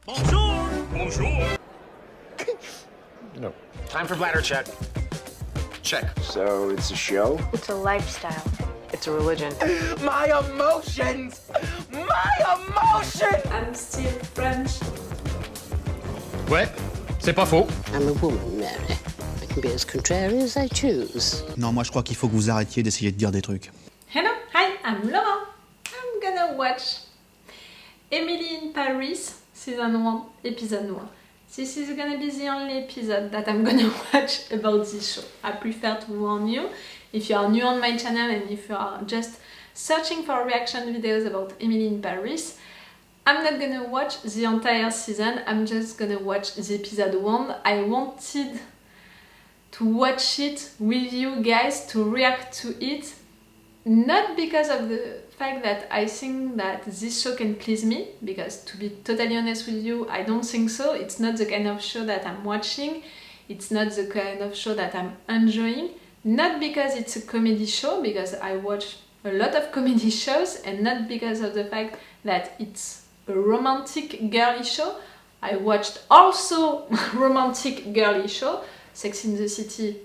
Bonjour! Bonjour! No. Time for bladder check. Check. So it's a show? It's a lifestyle. It's a religion. My emotions! My emotions! I'm still French. Ouais, c'est pas faux. I'm a woman, Mary. I can be as contrary as I choose. Non, moi je crois qu'il faut que vous arrêtiez d'essayer de dire des trucs. Hello, hi, I'm Laura. I'm gonna watch Emily in Paris, Season 1, Episode 1. This is gonna be the only episode that I'm gonna watch about this show. I prefer to warn you, if you are new on my channel and if you are just searching for reaction videos about Emily in Paris, I'm not gonna watch the entire season, I'm just gonna watch the episode 1. I wanted to watch it with you guys, to react to it, not because of the fact that I think that this show can please me, because to be totally honest with you, I don't think so. It's not the kind of show that I'm watching, it's not the kind of show that I'm enjoying, not because it's a comedy show, because I watch a lot of comedy shows, and not because of the fact that it's a romantic girly show. I watched also romantic girly show, Sex in the City,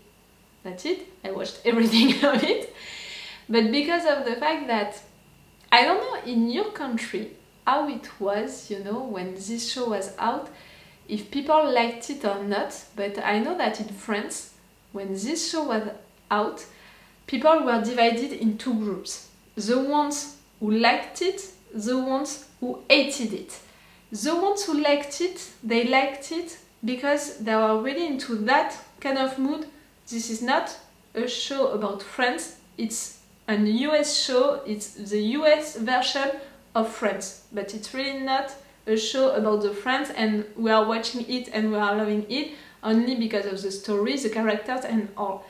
that's it, I watched everything of it. But because of the fact that, I don't know in your country how it was, you know, when this show was out, if people liked it or not, but I know that in France, when this show was out, people were divided in two groups. The ones who liked it, the ones who hated it. The ones who liked it, they liked it because they were really into that kind of mood. This is not a show about Friends, it's a US show, it's the US version of Friends, but it's really not a show about the Friends, and we are watching it and we are loving it only because of the story, the characters and all.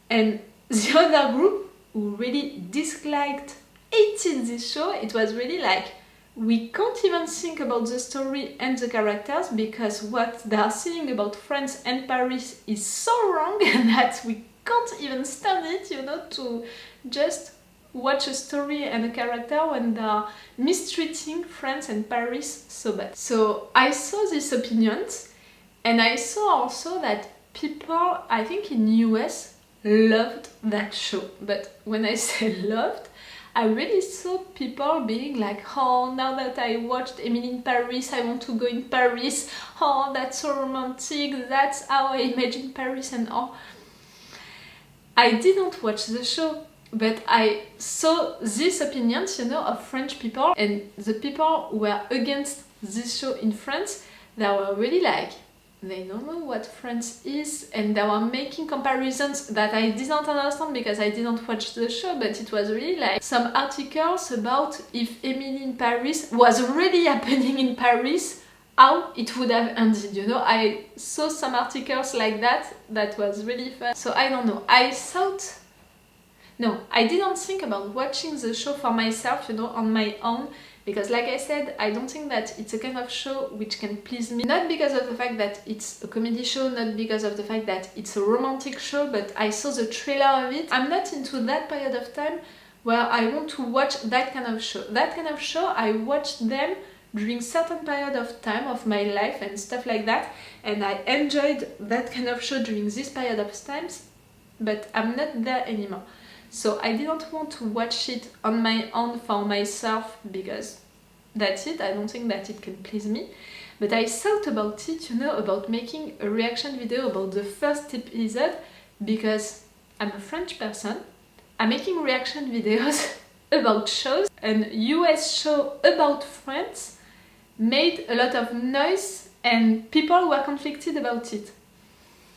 And the other group who really disliked, hated this show, it was really like, we can't even think about the story and the characters because what they are saying about France and Paris is so wrong that we can't even stand it, you know, to just watch a story and a character when they are mistreating France and Paris so bad. So I saw these opinions, and I saw also that people, I think in US, loved that show. But when I say loved, I really saw people being like, oh, now that I watched Emily in Paris, I want to go in Paris. Oh, that's so romantic, that's how I imagine Paris and all. I didn't watch the show, but I saw these opinions, you know, of French people, and the people who were against this show in France, they were really like, they don't know what France is, and they were making comparisons that I didn't understand because I didn't watch the show, but it was really like some articles about if Emily in Paris was really happening in Paris, how it would have ended, you know. I saw some articles like that, that was really fun. So I don't know, I thought, no, I didn't think about watching the show for myself, you know, on my own, because like I said, I don't think that it's a kind of show which can please me. Not because of the fact that it's a comedy show, not because of the fact that it's a romantic show, but I saw the trailer of it. I'm not into that period of time where I want to watch that kind of show. That kind of show, I watched them during certain period of time of my life and stuff like that, and I enjoyed that kind of show during this period of times, but I'm not there anymore. So I didn't want to watch it on my own for myself because that's it, I don't think that it can please me. But I thought about it, you know, about making a reaction video about the first episode because I'm a French person, I'm making reaction videos about shows, and US show about France made a lot of noise and people were conflicted about it.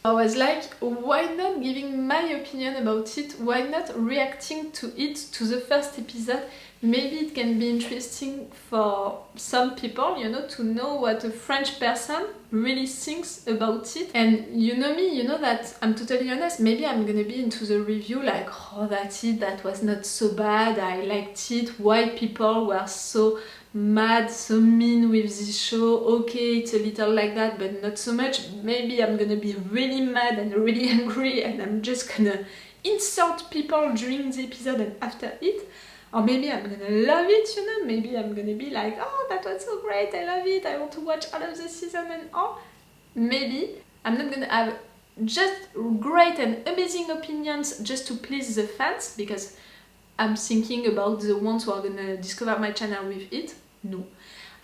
I was like, why not giving my opinion about it? Why not reacting to it, to the first episode? Maybe it can be interesting for some people, you know, to know what a French person really thinks about it. And you know me, you know that I'm totally honest. Maybe I'm gonna be into the review like, oh, that's it, that was not so bad, I liked it, why people were so mad, so mean with this show. Okay, it's a little like that, but not so much. Maybe I'm gonna be really mad and really angry and I'm just gonna insult people during the episode and after it. Or maybe I'm gonna love it, you know, maybe I'm gonna be like, oh, that was so great, I love it, I want to watch all of the season and all. Maybe I'm not gonna have just great and amazing opinions just to please the fans, because I'm thinking about the ones who are gonna discover my channel with it. No.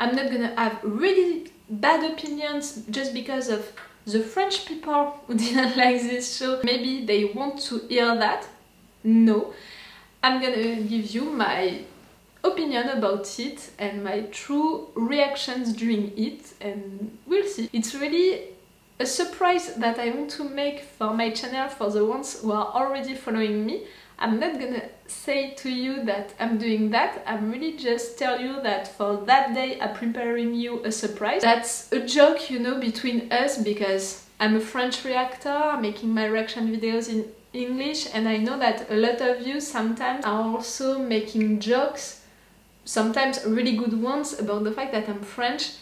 I'm not gonna have really bad opinions just because of the French people who didn't like this show. Maybe they want to hear that. No. I'm gonna give you my opinion about it and my true reactions during it, and we'll see. It's really a surprise that I want to make for my channel for the ones who are already following me. I'm not gonna say to you that I'm doing that, I'm really just tell you that for that day I'm preparing you a surprise. That's a joke, you know, between us, because I'm a French reactor, making my reaction videos in English, and I know that a lot of you sometimes are also making jokes, sometimes really good ones, about the fact that I'm French,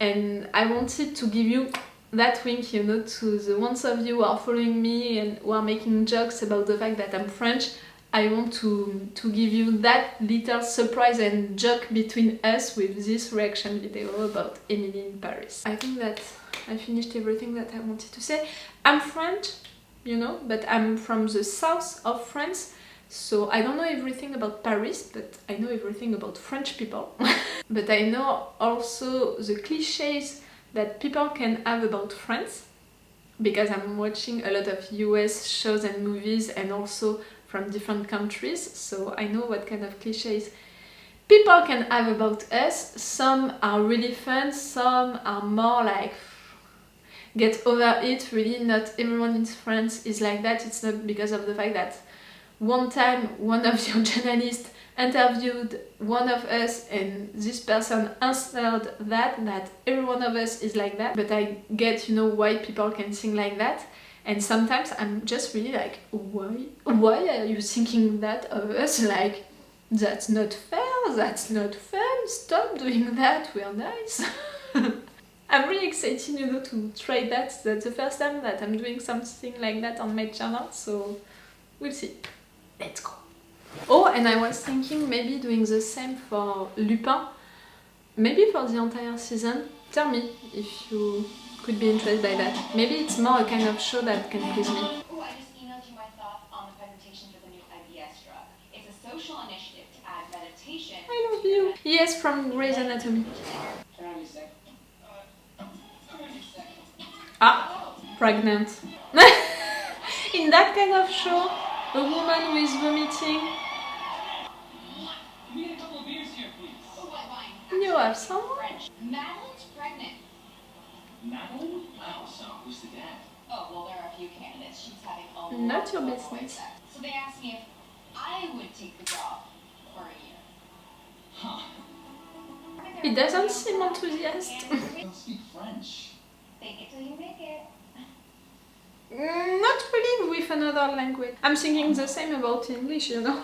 and I wanted to give you that wink, you know, to the ones of you who are following me and who are making jokes about the fact that I'm French. I want to give you that little surprise and joke between us with this reaction video about Emily in Paris. I think that I finished everything that I wanted to say. I'm French, you know, but I'm from the south of France, so I don't know everything about Paris, but I know everything about French people. But I know also the clichés that people can have about France, because I'm watching a lot of US shows and movies, and also from different countries, so I know what kind of clichés people can have about us. Some are really fun, some are more like, get over it, really not everyone in France is like that. It's not because of the fact that one time one of your journalists interviewed one of us and this person answered that every one of us is like that. But I get, you know, why people can think like that, and sometimes I'm just really like, why are you thinking that of us? Like, that's not fair, that's not fun, stop doing that, we're nice. I'm really excited, you know, to try that. That's the first time that I'm doing something like that on my channel, so we'll see. Let's go. Oh, and I was thinking maybe doing the same for Lupin, maybe for the entire season. Tell me if you could be interested by that. Maybe it's more a kind of show that can please me. Oh, I just emailed you my thoughts on the presentation for the new IBS drug. It's a social initiative to add meditation. I love you. Yes, from Grey's Anatomy. Ah, pregnant. In that kind of show, a woman who is vomiting. You have someone? Madeline's pregnant. Madeline? Oh, so who's the dad? Oh, well, there are a few candidates. She's having a Not your lot of business. boy sex. So they asked me if I would take the job for a year. Huh. He doesn't seem enthusiastic. I don't speak French. Fake it till you make it. Not really with another language. I'm thinking the same about English, you know.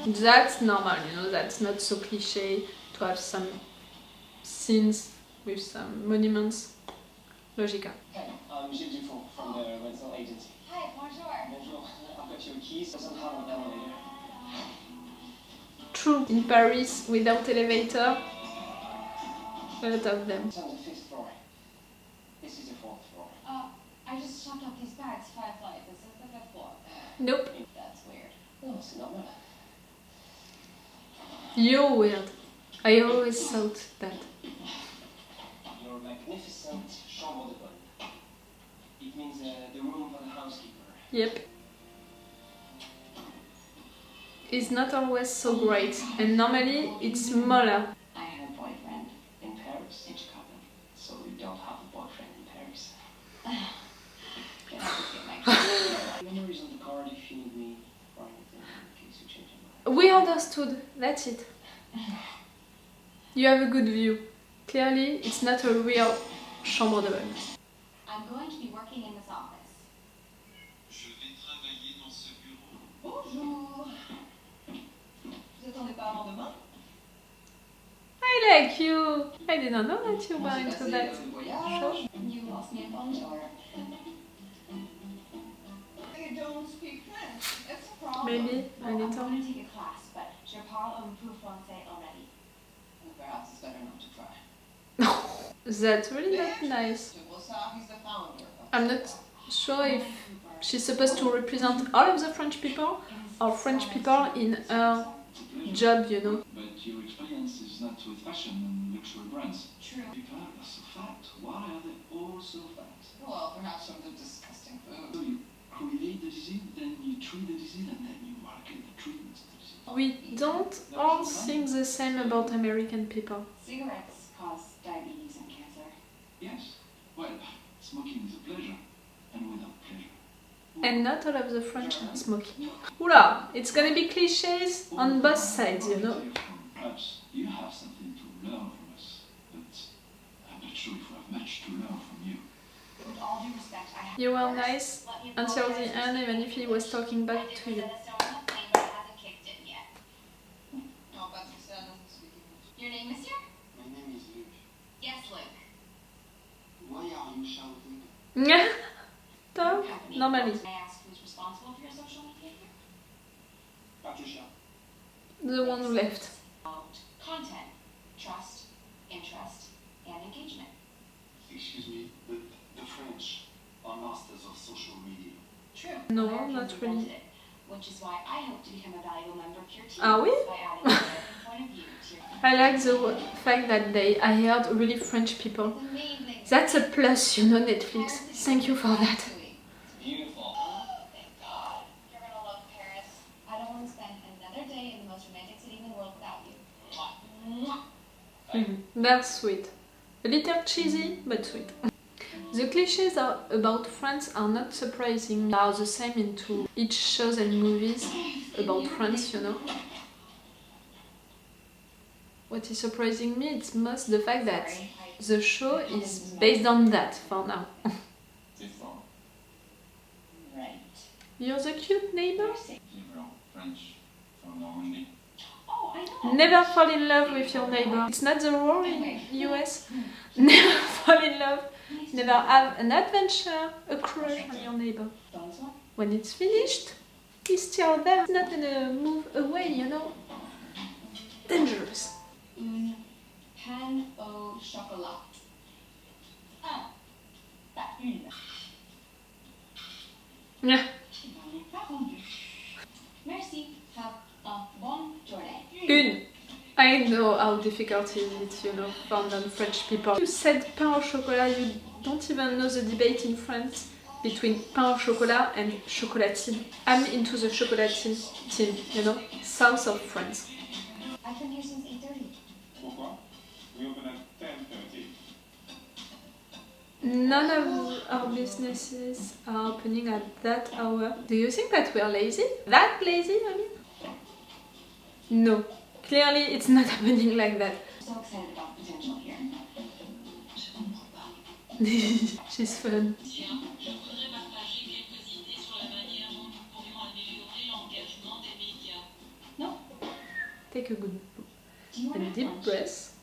That's normal, you know, that's not so cliché to have some scenes with some monuments. Logical. Hey, I'm Gilles Dufour from the rental agency. Hi, bonjour. Bonjour, I've got your keys. Doesn't have an elevator. True, in Paris, without elevator, a lot of them. It's on the 5th floor. This is the 4th floor. I just chopped up these bags, 5 flights. This is the 5th floor. Nope, That's weird. No, it's not bad. you're weird. I always thought that. Your magnificent chambre de bonne. It means the room for the housekeeper. Yep. It's not always so great, and normally it's smaller. I have a boyfriend in Paris, in Chicago. So you don't have a boyfriend in Paris. Can I just get my keys? Memories on the card if you need me for anything in case you change your mind. We understood, that's it. You have a good view. Clearly, it's not a real chambre de bonne. I'm going to be working in this office. Je vais travailler dans ce bureau. Bonjour. Vous attendez pas avant demain? I like you! I didn't know that you were into that. Voyage. You lost me a bonjour. Maybe a I'm little. going to take a class, but je parle un peu français already. Well, perhaps it's better not to try. That's really not nice. He's the founder of I'm not sure if she's supposed to represent all of the French people or French people in her job, you know. But your experience is not with fashion and luxury brands. True. People are so fat. Why are they all so fat? Well, perhaps from the disgusting food. So you create the disease, then you treat the disease, and then you market the treatments to the disease. We don't all think the same about American people. Cigarettes cause diabetes and cancer. Yes. Well, smoking is a pleasure, and without pleasure. And not all of the French are smoking. Oula, it's gonna be cliches on both sides, you know. Perhaps you have something to learn from us, but I'm not sure if we have much to learn from you. With all due respect, I have You were nice let me until the apologize. end, even if he was talking back to you. That is still on the plane, but it hasn't kicked in yet. No, but he said doesn't speak English. Your name, monsieur? My name is Luc. Yes, Luke. Why are you shouting? Top, normally. May I ask who's responsible for your social media here? Patricia. The one who left. Content, trust, interest, and engagement. Excuse me, but the French are masters of social media. True. No, Americans not really. invented it, which is why I hope to become a valuable member of your team Ah oui? by adding a American point of view to your I like the fact that they hired really French people. It's amazing. That's a plus, you know, Netflix. Thank you for that. Beautiful. Oh, thank God. You're gonna love Paris. I don't want to spend another day in the most romantic city in the world without you. Mwah. They're sweet. A little cheesy, but sweet. The cliches about France are not surprising. They are the same into each shows and movies about France, you know. What is surprising me, it's most the fact that the show is based on that for now. Different. Right. You're the cute neighbor? Different. French from Normandy. Oh, I know. Never fall in love with your neighbor. It's not the rule in US. Never fall in love. Never have an adventure, a crush on your neighbor. When it's finished, he's still there. He's not gonna move away, you know. Dangerous. Un pain au chocolat. Ah, pas une. Yeah. J'en ai pas rendu. Merci. Have a bonne journée. Une. I know how difficult it is, you know, for non-French people. You said pain au chocolat, you don't even know the debate in France between pain au chocolat and chocolatine. I'm into the chocolatine team, you know, south of France. I've been here since 8:30. Pourquoi? We open at 10:30. None of our businesses are opening at that hour. Do you think that we're lazy? That lazy, I mean? No. Clearly, it's not happening like that. I'm so excited about the potential here. Je comprends pas. She's fun. Tiens, je voudrais partager quelques idées sur la manière dont nous pourrions améliorer l'engagement des médias. No. Take a good Do you want and to deep have lunch? breath.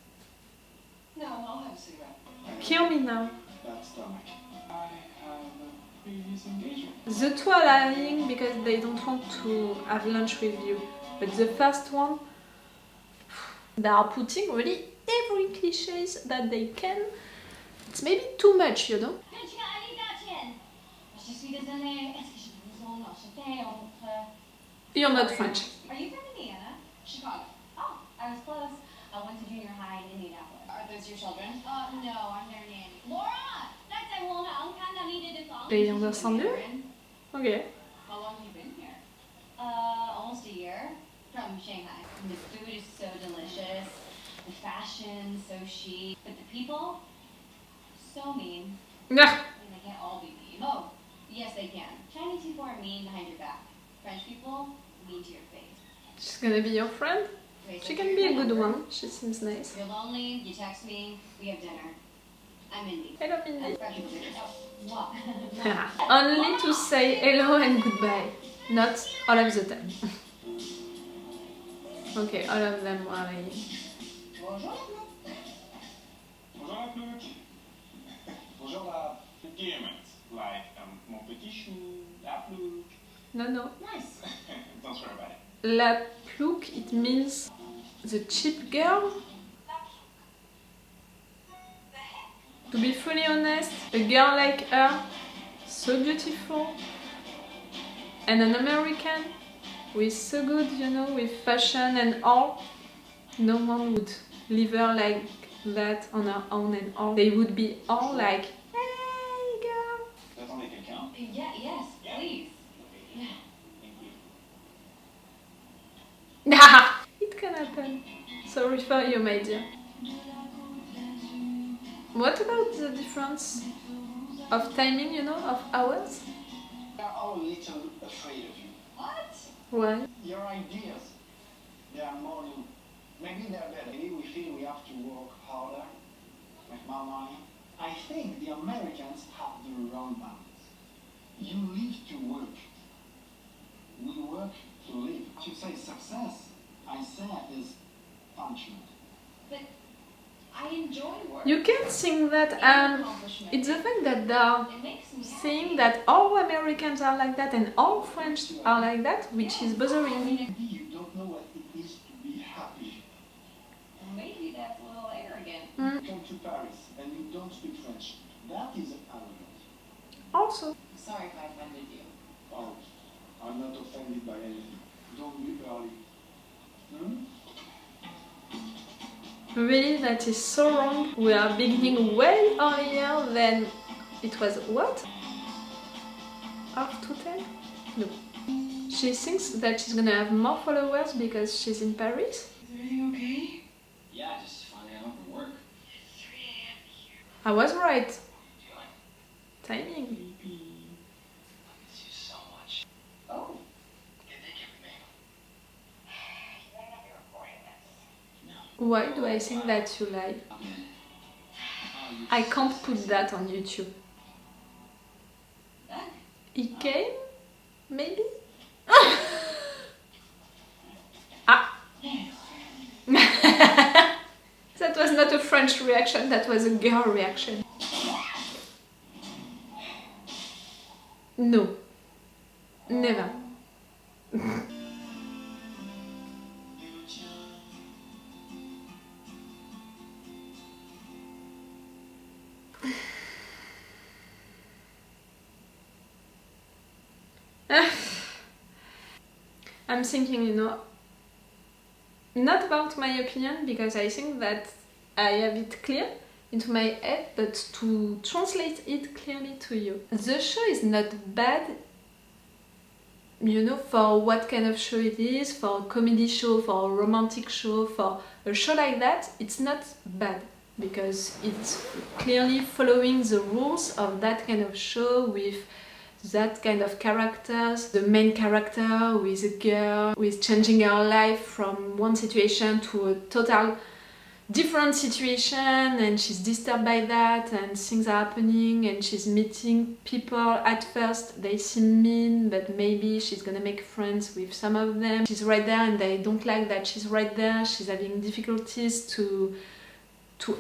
No, I'll have a cigarette. Kill me now. Bad stomach. I have a previous engagement. The two are lying because they don't want to have lunch with you. But the first one, they are putting really every cliches that they can. It's maybe too much, you know? Je suis désolée. Est-ce que je vous en acheter entre... You're not French. Are you from Indiana? Chicago. Oh, I was close. I went to junior high in Indianapolis. Are those your children? No, I'm their nanny. Laura! They understand you? Okay. How long have you been here? Almost a year. From Shanghai. And the food is so delicious. The fashion, so chic. But the people, so mean. Yeah. I mean, they can't all be mean. Oh, yes, they can. Chinese people are mean behind your back. French people, mean to your face. She's gonna be your friend? She can be a good one. She seems nice. If you're lonely, you text me, we have dinner. I'm Mindy. Hello, Mindy. And French people say, what? Only to say hello and goodbye. Not all of the time. Okay, all of them are lying. Bonjour. Bonjour la Luc. Bonjour la Guillemette. Like mon petit chou, la Luc. No, no. Nice. Don't worry about it. La plouc, it means the cheap girl. To be fully honest, a girl like her, so beautiful, and an American with so good, you know, with fashion and all, no one would leave her like that on her own and all. They would be all like, hey girl. Does that make it count? Yeah, yes, please. Yeah. Thank you. It can happen. Sorry for you, my dear. What about the difference of timing, you know, of hours? We are all a little afraid of you. What? Why? Your ideas, they are more new. Maybe they're better. Maybe we feel we have to work harder, make more money. I think the Americans have the wrong balance. You live to work. We work to live. To say success, I say is punishment. But I enjoy work. You can think that, Accomplishment. it's the fact that they are It makes me happy. saying that all Americans are like that and all French are like that, which is bothering me. Maybe you don't know what it is to be happy. Maybe that's a little arrogant. You come to Paris and you don't speak French. That is arrogant. Also, Sorry if I offended you. Oh, I'm not offended by anything. Don't be early. really, that is so wrong. We are beginning way earlier than it was what? Half to 10? No. She thinks that she's gonna have more followers because she's in Paris. Is everything okay? Yeah, just finding out for work. It's 3 a.m. here. I was right. Feeling? Timing. I miss you so much. Oh. Get naked with me. You better not be recording this. No. Why do I think that you lie? Okay. Oh, I can't put that on YouTube. Doug? He came? Maybe? Ah! That was not a French reaction, that was a girl reaction. No. Never. I'm thinking, you know, not about my opinion, because I think that I have it clear into my head, but to translate it clearly to you. The show is not bad, you know, for what kind of show it is, for a comedy show, for a romantic show, for a show like that, it's not bad, because it's clearly following the rules of that kind of show with that kind of characters. The main character who is a girl who is changing her life from one situation to a total different situation, and she's disturbed by that, and things are happening, and she's meeting people. At first they seem mean, but maybe she's gonna make friends with some of them. She's right there and they don't like that she's right there. She's having difficulties to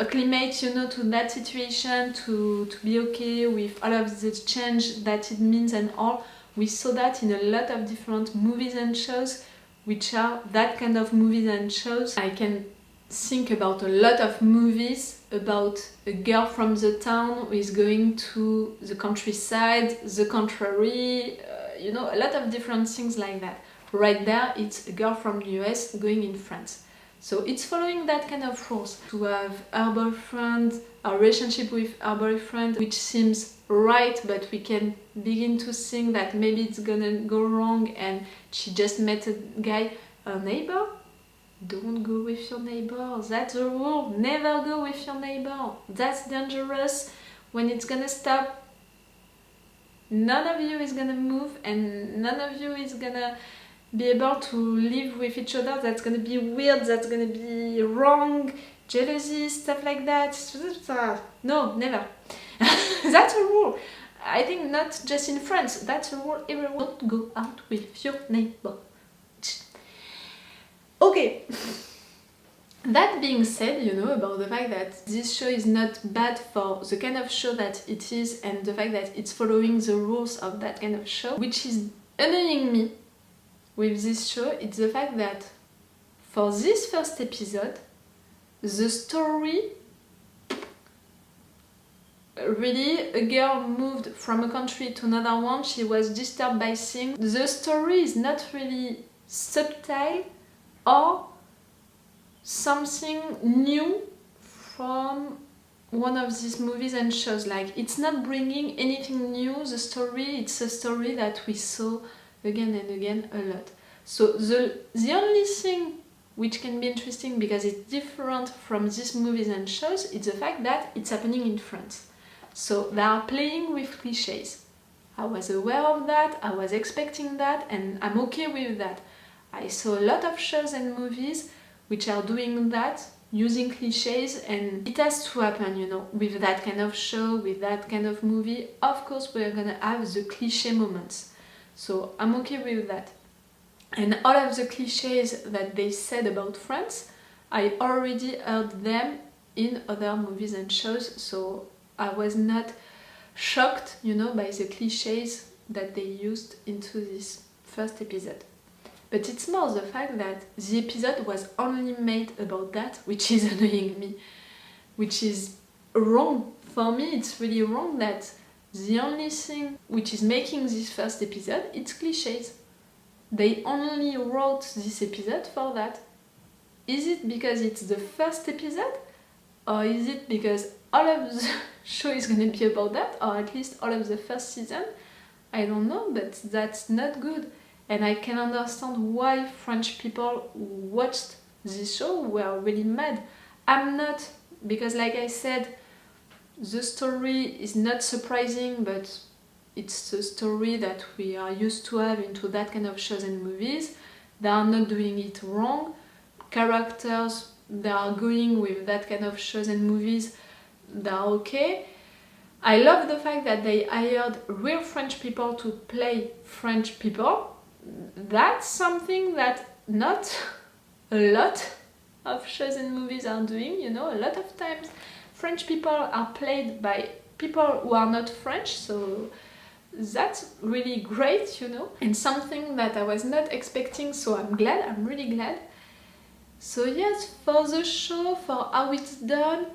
acclimate, you know, to that situation, to be okay with all of the change that it means and all. We saw that in a lot of different movies and shows, which are that kind of movies and shows. I can think about a lot of movies about a girl from the town who is going to the countryside, the contrary, you know, a lot of different things like that. Right there, it's a girl from the US going in France. So it's following that kind of rules. To have her boyfriend, a relationship with her boyfriend, which seems right, but we can begin to think that maybe it's gonna go wrong, and she just met a guy, a neighbor. Don't go with your neighbor, that's the rule. Never go with your neighbor. That's dangerous. When it's gonna stop, none of you is gonna move, and none of you is gonna be able to live with each other. That's gonna be weird, that's gonna be wrong, jealousy, stuff like that. No, never. That's a rule. I think not just in France, that's a rule everywhere. Don't go out with your neighbor. Okay. That being said, you know, about the fact that this show is not bad for the kind of show that it is, and the fact that it's following the rules of that kind of show, which is annoying me with this show is the fact that for this first episode, the story really, a girl moved from a country to another one, she was disturbed by things. The story is not really subtle or something new from one of these movies and shows. Like, it's not bringing anything new, the story, it's a story that we saw again and again a lot. So the only thing which can be interesting because it's different from these movies and shows, is the fact that it's happening in France. So they are playing with cliches. I was aware of that, I was expecting that, and I'm okay with that. I saw a lot of shows and movies which are doing that, using cliches, and it has to happen, you know, with that kind of show, with that kind of movie. Of course, we're gonna have the cliche moments. So I'm okay with that. And all of the cliches that they said about France, I already heard them in other movies and shows, so I was not shocked, you know, by the cliches that they used into this first episode. But it's more the fact that the episode was only made about that, which is annoying me, which is wrong. For me, it's really wrong that the only thing which is making this first episode, it's cliches. They only wrote this episode for that. Is it because it's the first episode? Or is it because all of the show is gonna be about that? Or at least all of the first season? I don't know, but that's not good. And I can understand why French people who watched this show were really mad. I'm not, because like I said, the story is not surprising, but it's a story that we are used to have into that kind of shows and movies. They are not doing it wrong. Characters, they are going with that kind of shows and movies, they are okay. I love the fact that they hired real French people to play French people. That's something that not a lot of shows and movies are doing, you know. A lot of times French people are played by people who are not French, so that's really great, you know, and something that I was not expecting, so I'm glad, I'm really glad. So yes, for the show, for how it's done,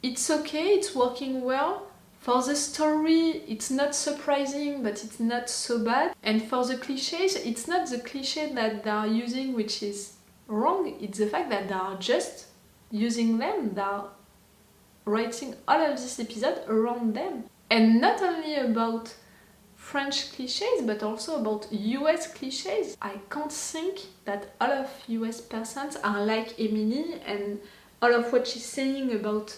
it's okay, it's working well. For the story, it's not surprising, but it's not so bad. And for the cliches, it's not the cliche that they are using which is wrong, it's the fact that they are just using them, they are writing all of this episode around them. And not only about French cliches, but also about US cliches. I can't think that all of US persons are like Emily, and all of what she's saying about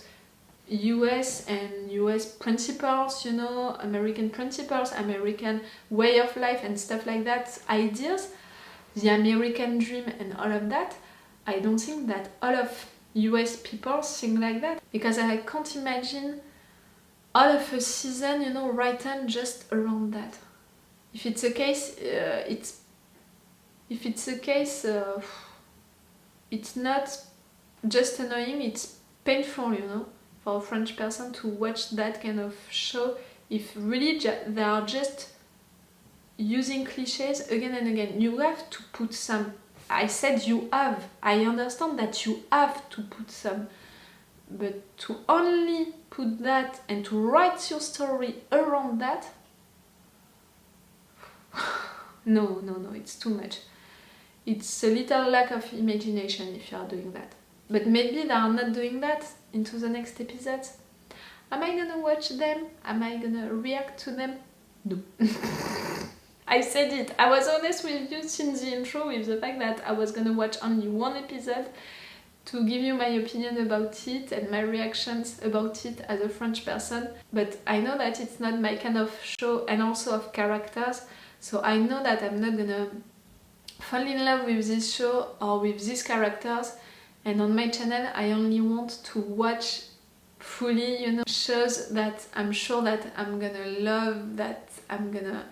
US and US principles, you know, American principles, American way of life and stuff like that, ideas, the American dream and all of that. I don't think that all of US people think like that, because I can't imagine all of a season, you know, written just around that. If it's a case, it's not just annoying, it's painful, you know, for a French person to watch that kind of show. If really they are just using cliches again and again, you have to put some. I said you have. I understand that you have to put some. But to only put that and to write your story around that, no, it's too much. It's a little lack of imagination if you are doing that. But maybe they are not doing that into the next episodes. Am I gonna watch them? Am I gonna react to them? No. I said it. I was honest with you since the intro with the fact that I was gonna watch only one episode to give you my opinion about it and my reactions about it as a French person. But I know that it's not my kind of show, and also of characters, so I know that I'm not gonna fall in love with this show or with these characters. And on my channel I only want to watch fully, you know, shows that I'm sure that I'm gonna love, that I'm gonna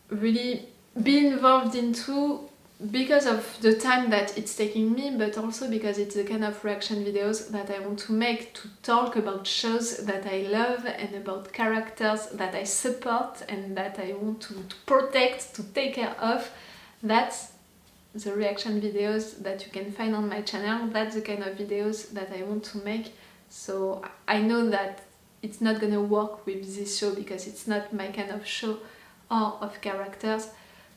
really be involved into, because of the time that it's taking me, but also because it's the kind of reaction videos that I want to make, to talk about shows that I love and about characters that I support and that I want to protect, to take care of. That's the reaction videos that you can find on my channel. That's the kind of videos that I want to make. So I know that it's not gonna work with this show because it's not my kind of show or of characters.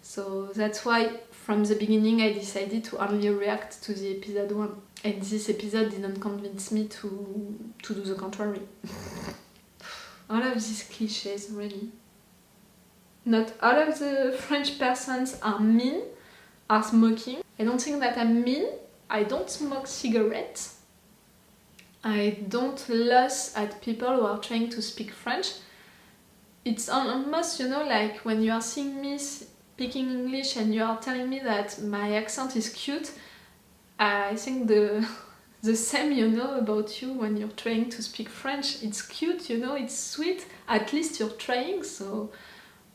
So that's why from the beginning I decided to only react to the episode 1. And this episode didn't convince me to do the contrary. All of these clichés, really. Not all of the French persons are mean, are smoking. I don't think that I'm mean. I don't smoke cigarettes. I don't loss at people who are trying to speak French. It's almost, you know, like when you are seeing me speaking English and you are telling me that my accent is cute, I think the same, you know, about you when you're trying to speak French. It's cute, you know, it's sweet. At least you're trying, so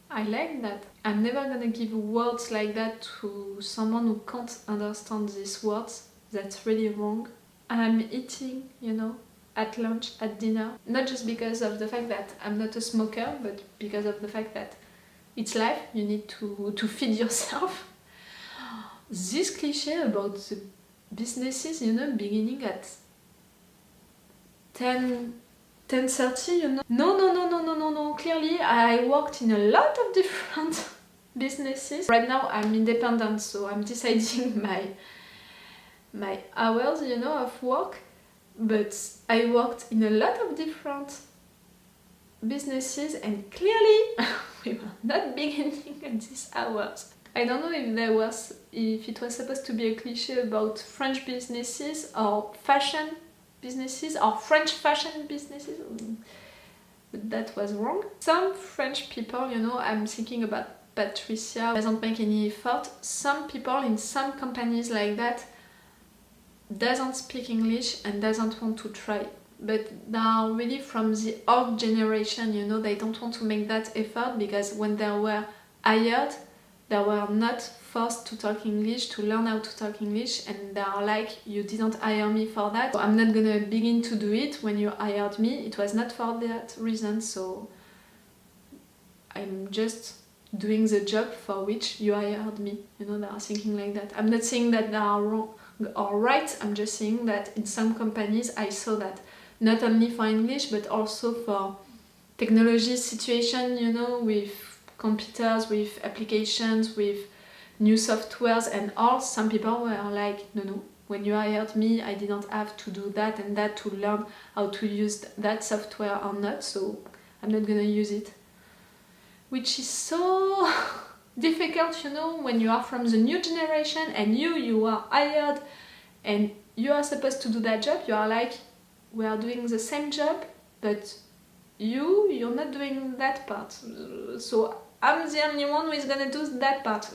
I like that. I'm never gonna give words like that to someone who can't understand these words. That's really wrong. I'm eating, you know, at lunch, at dinner, not just because of the fact that I'm not a smoker, but because of the fact that it's life, you need to feed yourself. This cliché about the businesses, you know, beginning at 10:30, you know. No, clearly I worked in a lot of different businesses. Right now I'm independent, so I'm deciding my hours, you know, of work, but I worked in a lot of different businesses and clearly we were not beginning at these hours. I don't know if it was supposed to be a cliché about French businesses or fashion businesses or French fashion businesses, but that was wrong. Some French people, you know, I'm thinking about Patricia, doesn't make any effort. Some people in some companies like that doesn't speak English and doesn't want to try, but they are really from the old generation, you know. They don't want to make that effort because when they were hired they were not forced to talk English, to learn how to talk English, and they are like, you didn't hire me for that, so I'm not gonna begin to do it. When you hired me, it was not for that reason, so I'm just doing the job for which you hired me. You know, they are thinking like that. I'm not saying that they are wrong or right, I'm just saying that in some companies I saw that, not only for English but also for technology situation, you know, with computers, with applications, with new softwares and all. Some people were like, no, when you hired me I didn't have to do that and that to learn how to use that software or not, so I'm not gonna use it. Which is so difficult, you know, when you are from the new generation and you are hired and you are supposed to do that job. You are like, we are doing the same job, but you're not doing that part, so I'm the only one who is gonna do that part.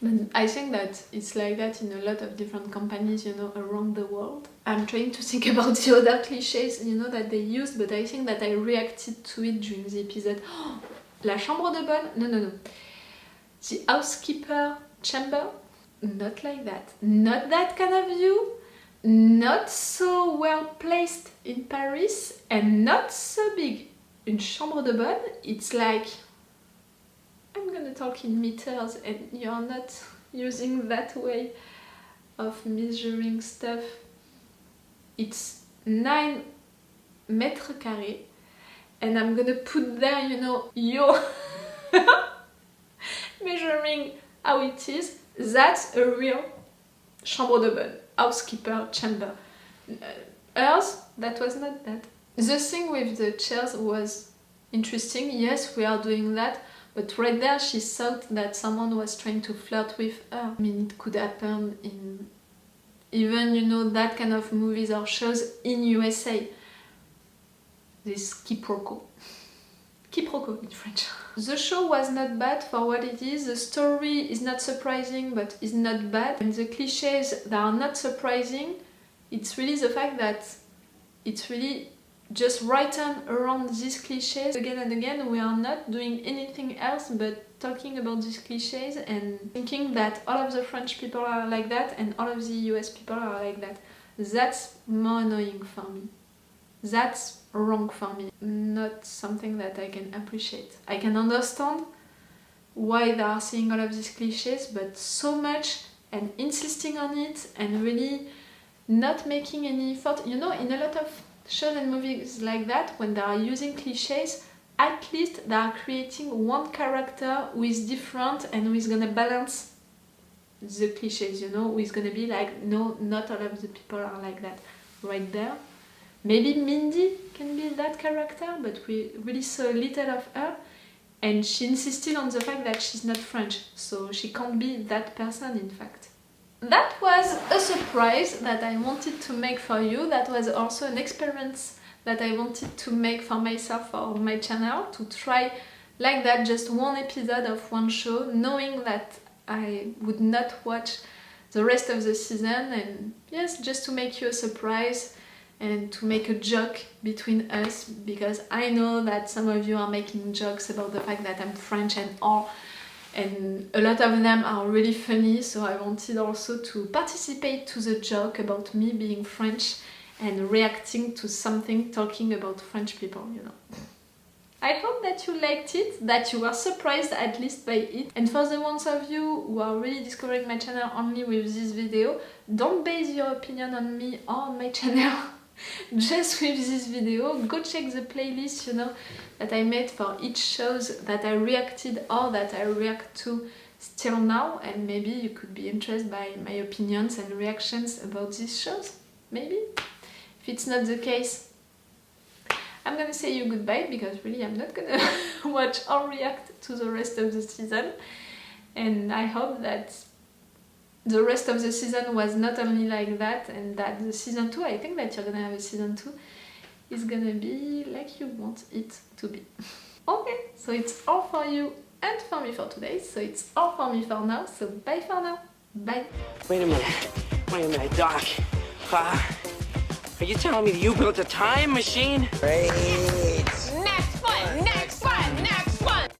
But I think that it's like that in a lot of different companies, you know, around the world. I'm trying to think about the other clichés, you know, that they used, but I think that I reacted to it during the episode. Oh, La chambre de bonne? No. The housekeeper chamber? Not like that. Not that kind of view. Not so well placed in Paris and not so big. Une chambre de bonne, it's like, I'm gonna talk in meters and you're not using that way of measuring stuff. It's 9 mètres carrés and I'm gonna put there, you know, your measuring how it is. That's a real chambre de bonne, housekeeper chamber. Hers, that was not that. The thing with the chairs was interesting. Yes, we are doing that, but right there she thought that someone was trying to flirt with her. I mean, it could happen in even, you know, that kind of movies or shows in USA. This quiproquo in French. The show was not bad for what it is. The story is not surprising, but is not bad. And the clichés that are not surprising, it's really the fact that it's really just written around these clichés again and again. We are not doing anything else but talking about these cliches and thinking that all of the French people are like that and all of the US people are like that. That's more annoying for me. That's wrong for me. Not something that I can appreciate. I can understand why they are saying all of these cliches, but so much and insisting on it and really not making any effort. You know, in a lot of shows and movies like that, when they are using cliches, at least they are creating one character who is different and who is gonna balance the cliches, you know, who is gonna be like, no, not all of the people are like that. Right there. Maybe Mindy can be that character, but we really saw little of her, and she insisted on the fact that she's not French, so she can't be that person in fact. That was a surprise that I wanted to make for you. That was also an experiment that I wanted to make for myself for my channel, to try like that just one episode of one show, knowing that I would not watch the rest of the season, and yes, just to make you a surprise and to make a joke between us, because I know that some of you are making jokes about the fact that I'm French and all, and a lot of them are really funny, so I wanted also to participate to the joke about me being French and reacting to something talking about French people, you know. I hope that you liked it, that you were surprised at least by it. And for the ones of you who are really discovering my channel only with this video, don't base your opinion on me or on my channel just with this video. Go check the playlist, you know, that I made for each shows that I reacted or that I react to still now, and maybe you could be interested by my opinions and reactions about these shows, maybe. If it's not the case, I'm gonna say you goodbye, because really I'm not gonna watch or react to the rest of the season. And I hope that the rest of the season was not only like that, and that the season 2, I think that you're gonna have a season 2, is gonna be like you want it to be. Okay, so it's all for you and for me for today. So it's all for me for now, so bye for now. Bye. Wait a minute, Doc. Are you telling me that you built a time machine? Great.